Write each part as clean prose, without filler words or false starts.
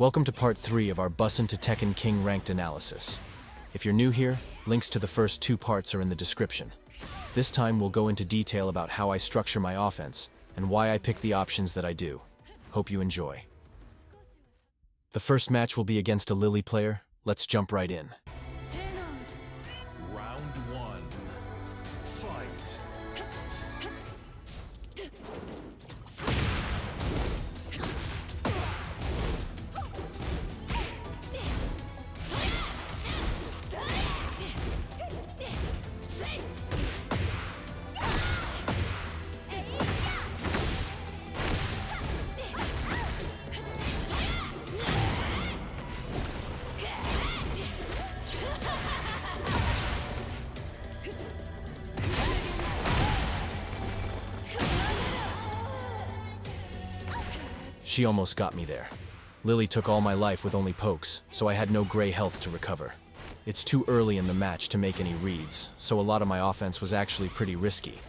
Welcome to part 3 of our Bushin to Tekken King ranked analysis. If you're new here, links to the first 2 parts are in the description. This time we'll go into detail about how I structure my offense and why I pick the options that I do. Hope you enjoy. The first match will be against a Lily player. Let's jump right in. Round 1. Fight. She almost got me there. Lily took all my life with only pokes, so I had no gray health to recover. It's too early in the match to make any reads, so a lot of my offense was actually pretty risky.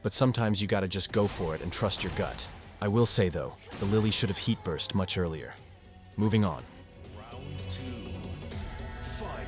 But sometimes you gotta just go for it and trust your gut. I will say though, the Lily should have heat burst much earlier. Moving on. Round 2. Fight.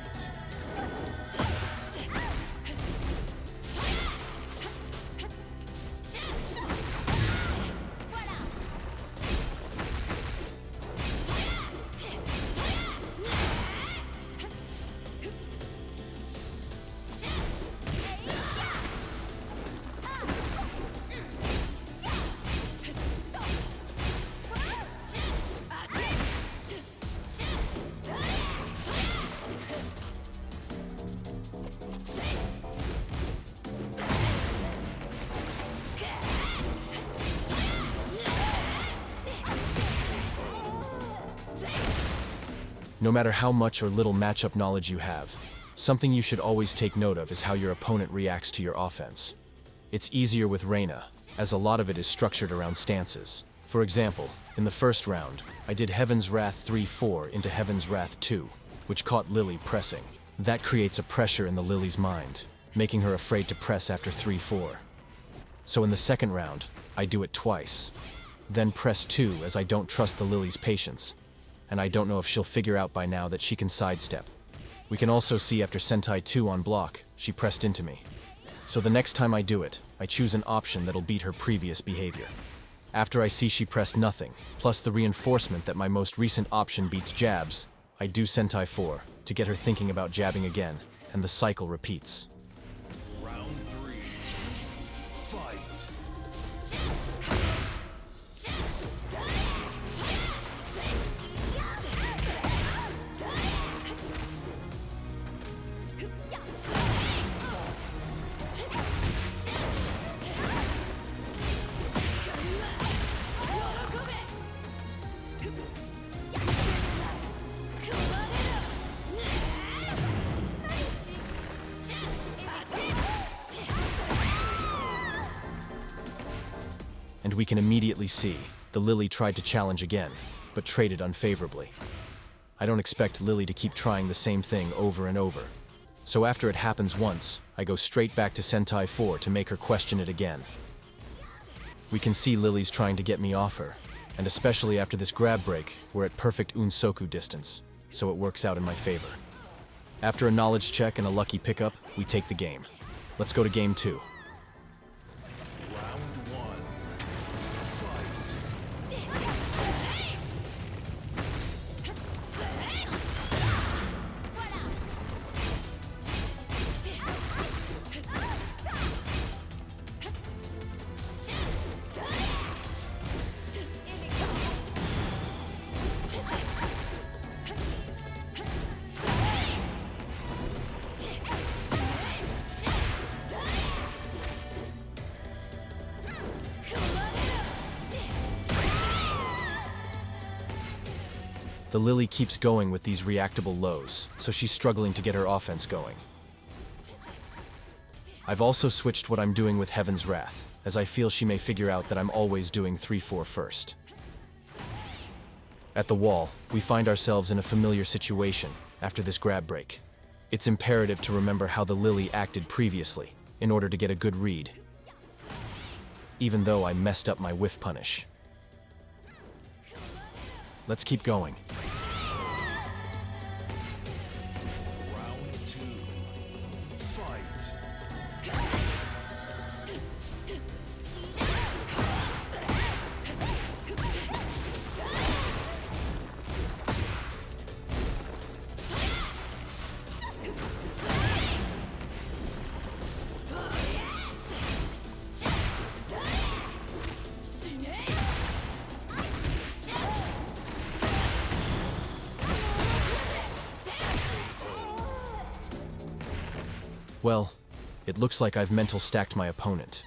No matter how much or little matchup knowledge you have, something you should always take note of is how your opponent reacts to your offense. It's easier with Reina, as a lot of it is structured around stances. For example, in the first round, I did Heaven's Wrath 3-4 into Heaven's Wrath 2, which caught Lily pressing. That creates a pressure in the Lily's mind, making her afraid to press after 3-4. So in the second round, I do it twice. Then press 2 as I don't trust the Lily's patience, and I don't know if she'll figure out by now that she can sidestep. We can also see after Sentai 2 on block, she pressed into me. So the next time I do it, I choose an option that'll beat her previous behavior. After I see she pressed nothing, plus the reinforcement that my most recent option beats jabs, I do Sentai 4 to get her thinking about jabbing again, and the cycle repeats. Round 3. Fight. And we can immediately see, the Lily tried to challenge again, but traded unfavorably. I don't expect Lily to keep trying the same thing over and over. So after it happens once, I go straight back to Sentai 4 to make her question it again. We can see Lily's trying to get me off her, and especially after this grab break, we're at perfect unsoku distance, so it works out in my favor. After a knowledge check and a lucky pickup, we take the game. Let's go to game 2. Round 1. The Lily keeps going with these reactable lows, so she's struggling to get her offense going. I've also switched what I'm doing with Heaven's Wrath, as I feel she may figure out that I'm always doing 3-4 first. At the wall, we find ourselves in a familiar situation after this grab break. It's imperative to remember how the Lily acted previously in order to get a good read, even though I messed up my whiff punish. Let's keep going. Well, it looks like I've mental stacked my opponent.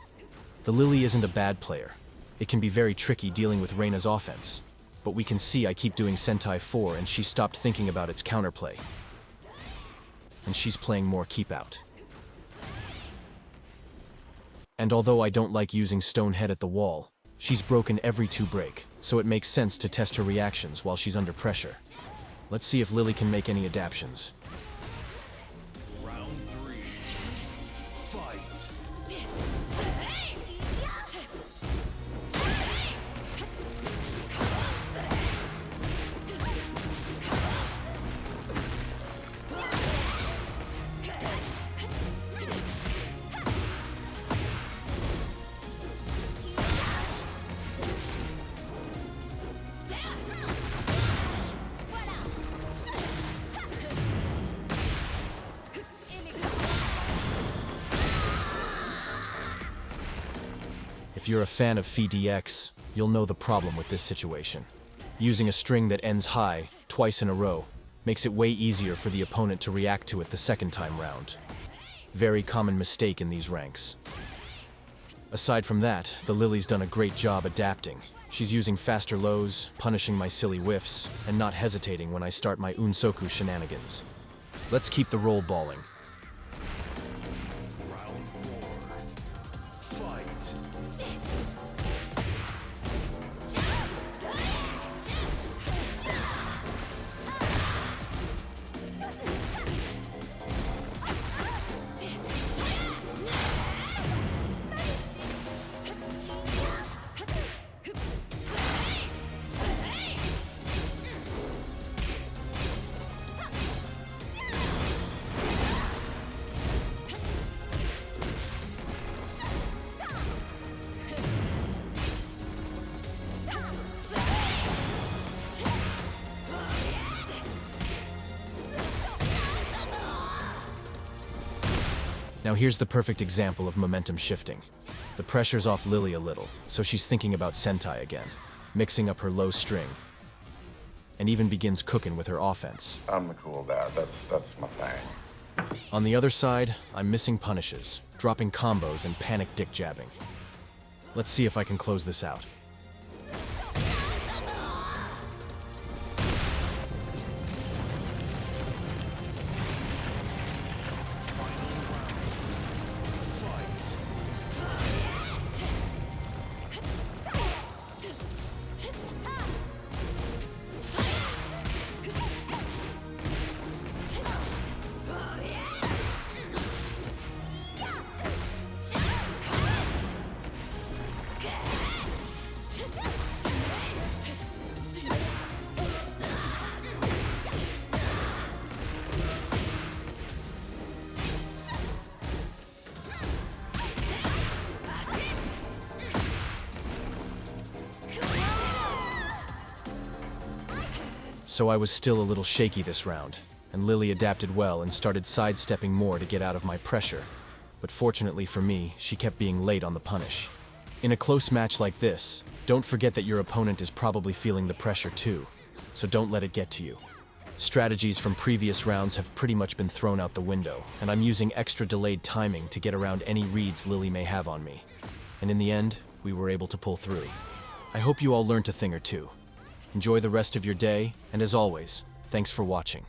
The Lily isn't a bad player. It can be very tricky dealing with Reina's offense, but we can see I keep doing Sentai 4 and she stopped thinking about its counterplay. And she's playing more keep out. And although I don't like using Stonehead at the wall, she's broken every 2 break, so it makes sense to test her reactions while she's under pressure. Let's see if Lily can make any adaptations. Round 3. Fight. If you're a fan of FDX, you'll know the problem with this situation. Using a string that ends high, twice in a row, makes it way easier for the opponent to react to it the second time round. Very common mistake in these ranks. Aside from that, the Lily's done a great job adapting. She's using faster lows, punishing my silly whiffs, and not hesitating when I start my Unsoku shenanigans. Let's keep the roll balling. Round 4. Fight. Now here's the perfect example of momentum shifting. The pressure's off Lily a little, so she's thinking about Sentai again, mixing up her low string, and even begins cooking with her offense. I'm the cool dad. That's my thing. On the other side, I'm missing punishes, dropping combos and panic dick jabbing. Let's see if I can close this out. So I was still a little shaky this round, and Lily adapted well and started sidestepping more to get out of my pressure. But fortunately for me, she kept being late on the punish. In a close match like this, don't forget that your opponent is probably feeling the pressure too, so don't let it get to you. Strategies from previous rounds have pretty much been thrown out the window, and I'm using extra delayed timing to get around any reads Lily may have on me. And in the end, we were able to pull through. I hope you all learned a thing or two. Enjoy the rest of your day, and as always, thanks for watching.